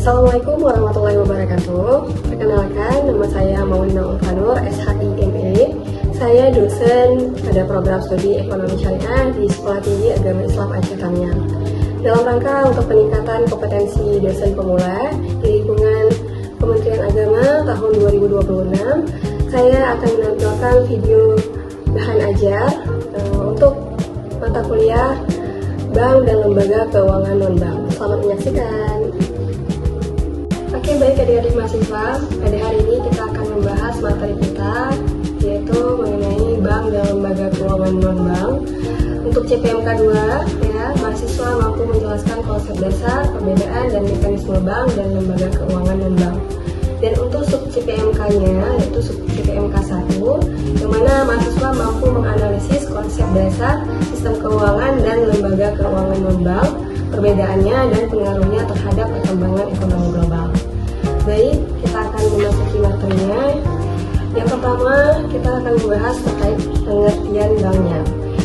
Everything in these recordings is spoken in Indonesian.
Assalamualaikum warahmatullahi wabarakatuh. Perkenalkan, nama saya Maulina Ulfanur, SHIME. Saya dosen pada program studi Ekonomi Syariah di Sekolah Tinggi Agama Islam Aceh Tamiang. Dalam rangka untuk peningkatan kompetensi dosen pemula di lingkungan Kementerian Agama tahun 2026, saya akan menampilkan video bahan ajar untuk mata kuliah Bank dan Lembaga Keuangan Non-Bank. Selamat menyaksikan. Oke, baik adik-adik mahasiswa, pada hari ini kita akan membahas materi kita, yaitu mengenai Bank dan Lembaga Keuangan Non-Bank. Untuk CPMK 2, ya, mahasiswa mampu menjelaskan konsep dasar, perbedaan, dan mekanisme bank dan lembaga keuangan non-bank. Dan untuk sub CPMK-nya, yaitu sub CPMK 1, yang mana mahasiswa mampu menganalisis konsep dasar, sistem keuangan, dan lembaga keuangan non-bank, perbedaannya dan pengaruhnya terhadap perkembangan ekonomi global. Baik, kita akan memasuki materinya. Yang pertama, kita akan membahas terkait pengertian banknya.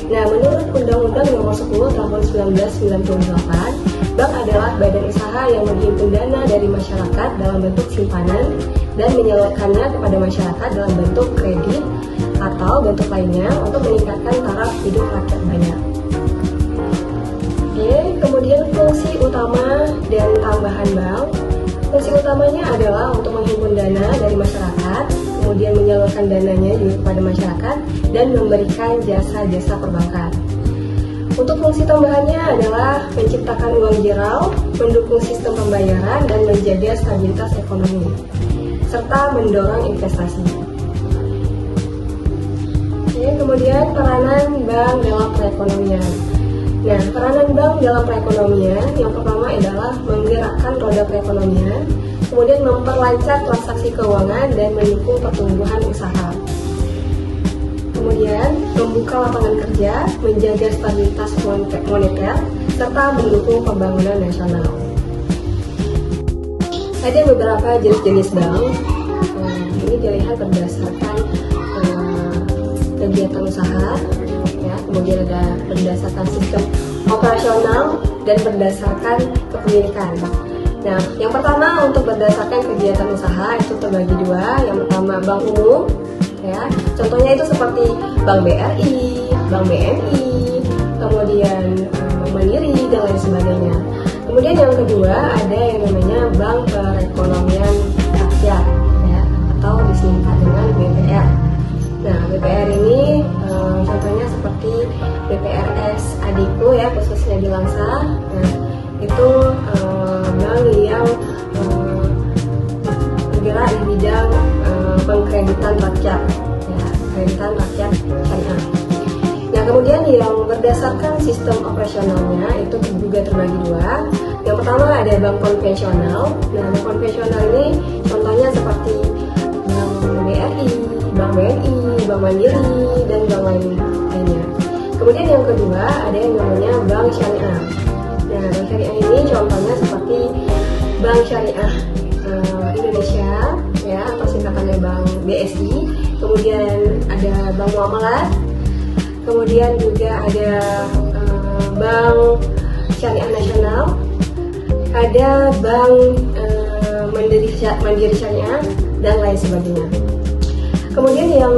Nah, menurut Undang-Undang Nomor 10 Tahun 1998, bank adalah badan usaha yang menghimpun dana dari masyarakat dalam bentuk simpanan dan menyalurkannya kepada masyarakat dalam bentuk kredit atau bentuk lainnya untuk meningkatkan taraf hidup rakyat banyak. Oke, kemudian fungsi utama dan tambahan bank. Fungsi utamanya adalah untuk menghimpun dana dari masyarakat, kemudian menyalurkan dananya juga kepada masyarakat, dan memberikan jasa-jasa perbankan. Untuk fungsi tambahannya adalah menciptakan uang jeral, mendukung sistem pembayaran, dan menjaga stabilitas ekonomi, serta mendorong investasi. Oke, kemudian peranan bank dalam perekonomian. Nah, peranan bank dalam perekonomian yang pertama adalah menggerakkan roda perekonomian, kemudian memperlancar transaksi keuangan dan mendukung pertumbuhan usaha. Kemudian membuka lapangan kerja, menjaga stabilitas moneter, serta mendukung pembangunan nasional. Ada beberapa jenis-jenis bank. Ini dilihat berdasarkan kegiatan usaha. Ya, kemudian ada berdasarkan sistem operasional dan berdasarkan kepemilikan. Nah, yang pertama untuk berdasarkan kegiatan usaha itu terbagi dua. Yang pertama bank umum, ya, contohnya itu seperti Bank BRI, Bank BNI, kemudian Bank Mandiri dan lain sebagainya. Kemudian yang kedua ada yang namanya Bank Perekonomian Rakyat, ya, atau disingkat dengan BPR. Nah, BPR ini contohnya seperti BPRS Adiko, ya, khususnya di Langsa. Nah, itu bank yang bergerak di bidang pengkreditan rakyat, ya, kreditan rakyat syariah. Nah, kemudian yang berdasarkan sistem operasionalnya itu juga terbagi dua. Yang pertama ada bank konvensional. Nah, bank konvensional ini contohnya seperti Bank BRI, Bank BNI, Bank Mandiri, dan bank lainnya. Kemudian yang kedua ada yang namanya Bank Syariah. Nah, Bank Syariah ini contohnya seperti Bank Syariah Indonesia, ya, atau singkatannya Bank BSI. Kemudian ada Bank Muamalat. Kemudian juga ada Bank Syariah Nasional. Ada Bank Mandiri Syariah dan lain sebagainya. Kemudian yang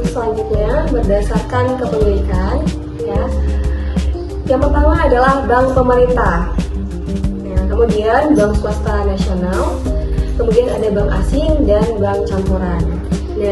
selanjutnya berdasarkan kepemilikan, ya. Yang pertama adalah bank pemerintah. Nah, kemudian bank swasta nasional, kemudian ada bank asing dan bank campuran. Nah,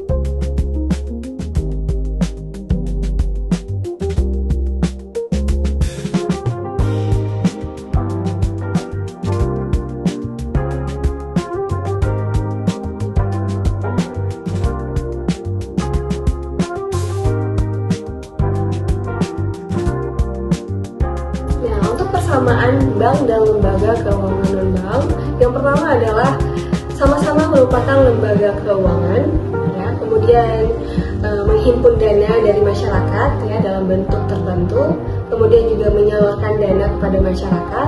persamaan bank dan lembaga keuangan non-bank, yang pertama adalah sama-sama merupakan lembaga keuangan, ya, kemudian menghimpun dana dari masyarakat, ya, dalam bentuk tertentu, kemudian juga menyalurkan dana kepada masyarakat,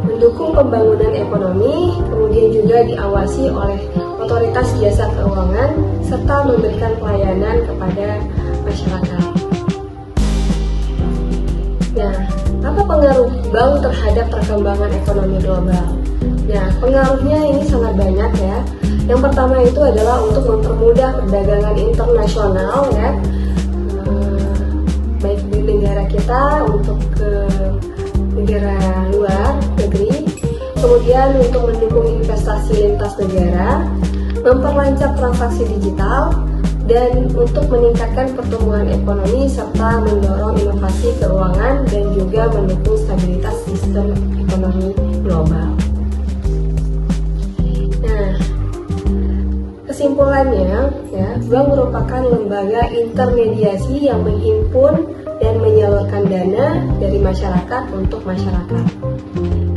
mendukung pembangunan ekonomi, kemudian juga diawasi oleh otoritas jasa keuangan, serta memberikan pelayanan kepada masyarakat. Nah, apa pengaruh bank terhadap perkembangan ekonomi global? Nah, pengaruhnya ini sangat banyak ya. Yang pertama itu adalah untuk mempermudah perdagangan internasional ya, baik di negara kita untuk ke negara luar negeri. Kemudian untuk mendukung investasi lintas negara, memperlancar transaksi digital, dan untuk meningkatkan pertumbuhan ekonomi serta mendorong inovasi keuangan dan juga mendukung stabilitas sistem ekonomi global. Nah, kesimpulannya, ya, bank merupakan lembaga intermediasi yang menghimpun dan menyalurkan dana dari masyarakat untuk masyarakat.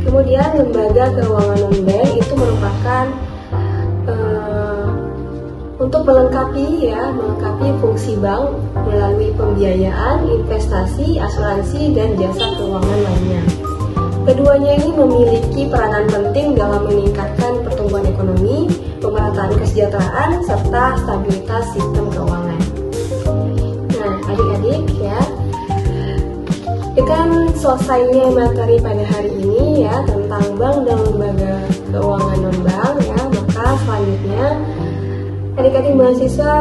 Kemudian lembaga keuangan non-bank itu merupakan untuk melengkapi fungsi bank melalui pembiayaan, investasi, asuransi, dan jasa keuangan lainnya. Keduanya ini memiliki peranan penting dalam meningkatkan pertumbuhan ekonomi, pemerataan kesejahteraan, serta stabilitas sistem keuangan. Nah, adik-adik ya, dengan selesainya materi pada hari ini ya tentang bank dan lembaga keuangan non-bank ya, maka selanjutnya adik-adik mahasiswa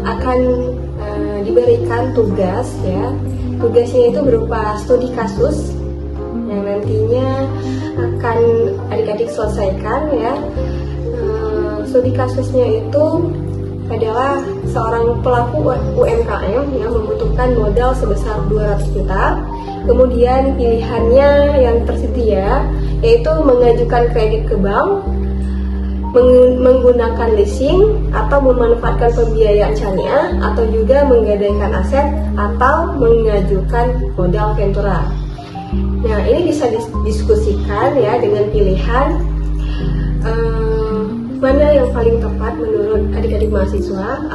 akan diberikan tugas ya. Tugasnya itu berupa studi kasus yang nantinya akan adik-adik selesaikan ya. Studi kasusnya itu adalah seorang pelaku UMKM yang membutuhkan modal sebesar 200 juta. Kemudian pilihannya yang tersedia yaitu mengajukan kredit ke bank, menggunakan leasing, atau memanfaatkan pembiayaan syariah, atau juga menggadaikan aset, atau mengajukan modal ventura. Nah, ini bisa didiskusikan ya dengan pilihan mana yang paling tepat menurut adik-adik mahasiswa,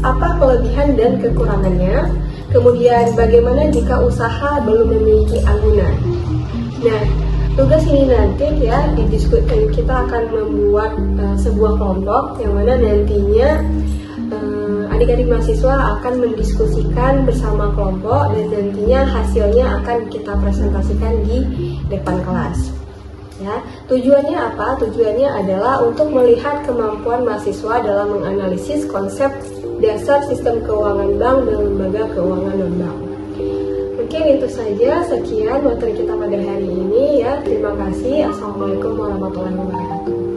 apa kelebihan dan kekurangannya, kemudian bagaimana jika usaha belum memiliki agunan. Nah, tugas ini nanti ya didiskusikan, kita akan membuat sebuah kelompok yang mana nantinya adik-adik mahasiswa akan mendiskusikan bersama kelompok dan nantinya hasilnya akan kita presentasikan di depan kelas. Ya, tujuannya apa? Tujuannya adalah untuk melihat kemampuan mahasiswa dalam menganalisis konsep dasar sistem keuangan bank dan lembaga keuangan non-bank. Mungkin itu saja, sekian materi kita pada hari ini ya. Terima kasih. Assalamualaikum warahmatullahi wabarakatuh.